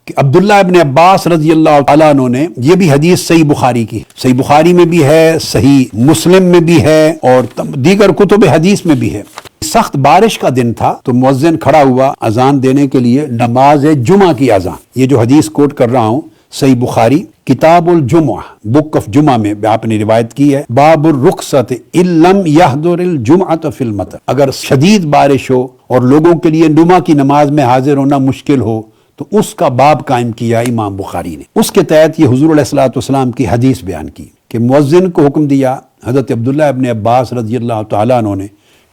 کہ عبداللہ ابن عباس رضی اللہ تعالیٰ عنہ نے، یہ بھی حدیث صحیح بخاری کی، صحیح بخاری میں بھی ہے، صحیح مسلم میں بھی ہے، اور دیگر کتب حدیث میں بھی ہے۔ سخت بارش کا دن تھا تو مؤذن کھڑا ہوا اذان دینے کے لیے، نماز جمعہ کی اذان۔ یہ جو حدیث کوٹ کر رہا ہوں صحیح بخاری کتاب الجمعہ، بک آف جمعہ میں آپ نے روایت کی ہے، باب الرخصت ان لم یحضر الجمعۃ فی المطر۔ اگر شدید بارش ہو اور لوگوں کے لیے جمعہ کی نماز میں حاضر ہونا مشکل ہو تو اس کا باب قائم کیا امام بخاری نے۔ اس کے تحت یہ حضور علیہ الصلوۃ والسلام کی حدیث بیان کی کہ مؤذن کو حکم دیا حضرت عبداللہ ابن عباس رضی اللہ تعالیٰ عنہ نے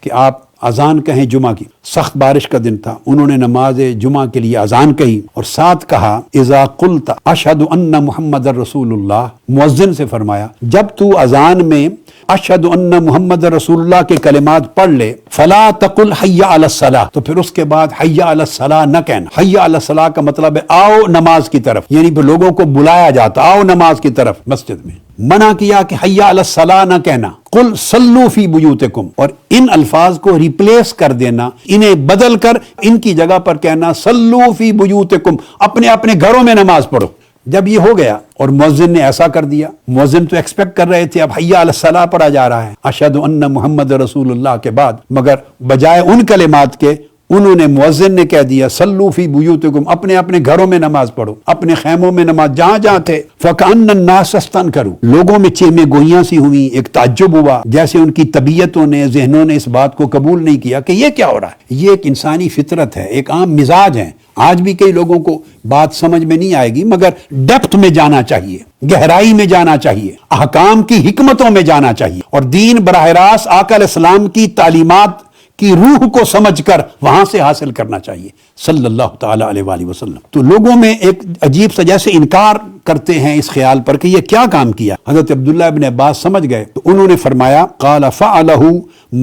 کہ آپ اذان کہیں جمعہ کی۔ سخت بارش کا دن تھا، انہوں نے نماز جمعہ کے لیے اذان کہی اور ساتھ کہا اذا قلت اشہد ان محمد رسول اللہ، مؤذن سے فرمایا جب تو اذان میں اشہد ان محمد رسول اللہ کے کلمات پڑھ لے، فلا تقل حی علی الصلاۃ، تو پھر اس کے بعد حی علی الصلاۃ نہ کہنا۔ حی علی الصلاۃ کا مطلب ہے آؤ نماز کی طرف، یعنی پھر لوگوں کو بلایا جاتا آؤ نماز کی طرف مسجد میں۔ منع کیا کہ حی علی الصلاۃ نہ کہنا، قل صلوا فی بیوتکم، اور ان الفاظ کو ریپلیس کر دینا، انہیں بدل کر ان کی جگہ پر کہنا صلوا فی بیوتکم، اپنے اپنے گھروں میں نماز پڑھو۔ جب یہ ہو گیا اور مؤذن نے ایسا کر دیا، مؤذن تو ایکسپیکٹ کر رہے تھے اب حی علی الصلاۃ پڑھا جا رہا ہے اشہد ان محمد رسول اللہ کے بعد، مگر بجائے ان کلمات کے انہوں نے مؤذن نے کہہ دیا صلوا فی بیوتکم، اپنے اپنے گھروں میں نماز پڑھو، اپنے خیموں میں نماز جہاں جہاں تھے۔ فکأن الناس استنکروا، لوگوں میں چیمیں گوئیاں سی ہوئیں، ایک تعجب ہوا، جیسے ان کی طبیعتوں نے ذہنوں نے اس بات کو قبول نہیں کیا کہ یہ کیا ہو رہا ہے۔ یہ ایک انسانی فطرت ہے، ایک عام مزاج ہے، آج بھی کئی لوگوں کو بات سمجھ میں نہیں آئے گی، مگر ڈیپتھ میں جانا چاہیے، گہرائی میں جانا چاہیے، احکام کی حکمتوں میں جانا چاہیے، اور دین براہ راست آقا علیہ السلام کی تعلیمات کی روح کو سمجھ کر وہاں سے حاصل کرنا چاہیے صلی اللہ تعالیٰ علیہ وآلہ وسلم۔ تو لوگوں میں ایک عجیب سا جیسے انکار کرتے ہیں اس خیال پر کہ یہ کیا کام کیا۔ حضرت عبداللہ ابن عباس سمجھ گئے تو انہوں نے فرمایا قال فعلہ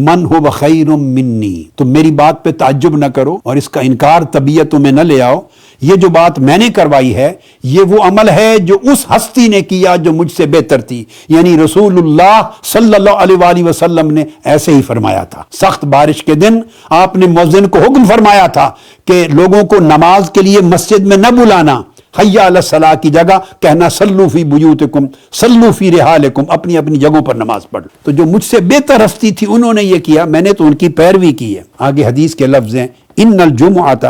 من هو خیر منی، تو میری بات پہ تعجب نہ کرو اور اس کا انکار طبیعتوں میں نہ لے آؤ، یہ جو بات میں نے کروائی ہے یہ وہ عمل ہے جو اس ہستی نے کیا جو مجھ سے بہتر تھی، یعنی رسول اللہ صلی اللہ علیہ وآلہ وسلم نے ایسے ہی فرمایا تھا۔ سخت بارش کے دن آپ نے مؤذن کو حکم فرمایا تھا کہ لوگوں کو نماز کے لیے مسجد میں نہ بلانا، حی علی الصلاۃ کی جگہ کہنا صلوا فی بیوتکم صلوا فی رحالکم، اپنی اپنی جگہوں پر نماز پڑھ۔ تو جو مجھ سے بہتر ہستی تھی انہوں نے یہ کیا، میں نے تو ان کی پیروی کی ہے۔ آگے حدیث کے لفظ ہیں ان الجمعۃ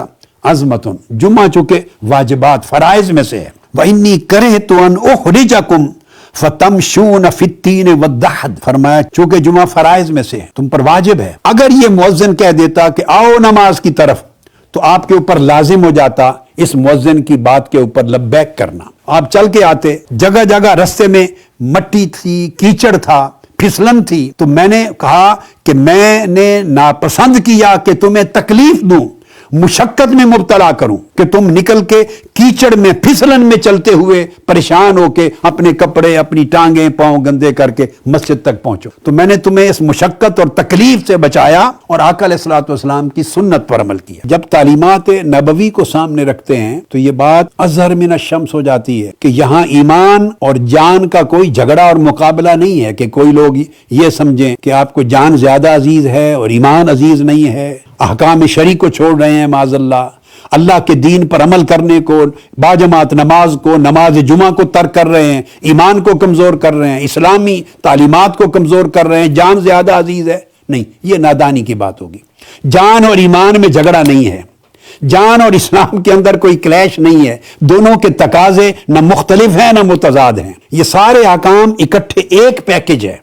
عظمۃ، جمعہ چونکہ واجبات فرائض میں سے ہے، وانی کرہت ان اخرجکم فتمشون فی التین والدحد، فرمایا چونکہ جمعہ فرائض میں سے ہے تم پر واجب ہے۔ اگر یہ مؤذن کہہ دیتا کہ آؤ نماز کی طرف تو آپ کے اوپر لازم ہو جاتا اس مؤذن کی بات کے اوپر لبیک کرنا۔ آپ چل کے آتے، جگہ جگہ رستے میں مٹی تھی، کیچڑ تھا، پھسلن تھی، تو میں نے کہا کہ میں نے ناپسند کیا کہ تمہیں تکلیف دوں، مشقت میں مبتلا کروں کہ تم نکل کے کیچڑ میں پھسلن میں چلتے ہوئے پریشان ہو کے اپنے کپڑے اپنی ٹانگیں پاؤں گندے کر کے مسجد تک پہنچو، تو میں نے تمہیں اس مشقت اور تکلیف سے بچایا اور آقا علیہ الصلوۃ والسلام کی سنت پر عمل کیا۔ جب تعلیمات نبوی کو سامنے رکھتے ہیں تو یہ بات اظہر من الشمس ہو جاتی ہے کہ یہاں ایمان اور جان کا کوئی جھگڑا اور مقابلہ نہیں ہے کہ کوئی لوگ یہ سمجھیں کہ آپ کو جان زیادہ عزیز ہے اور ایمان عزیز نہیں ہے، احکام شرعی کو چھوڑ رہے ہیں معاذ اللہ کے دین پر عمل کرنے کو، باجماعت نماز کو، نماز جمعہ کو ترک کر رہے ہیں، ایمان کو کمزور کر رہے ہیں، اسلامی تعلیمات کو کمزور کر رہے ہیں، جان زیادہ عزیز ہے۔ نہیں، یہ نادانی کی بات ہوگی۔ جان اور ایمان میں جھگڑا نہیں ہے، جان اور اسلام کے اندر کوئی کلیش نہیں ہے، دونوں کے تقاضے نہ مختلف ہیں نہ متضاد ہیں، یہ سارے احکام اکٹھے ایک پیکج ہے۔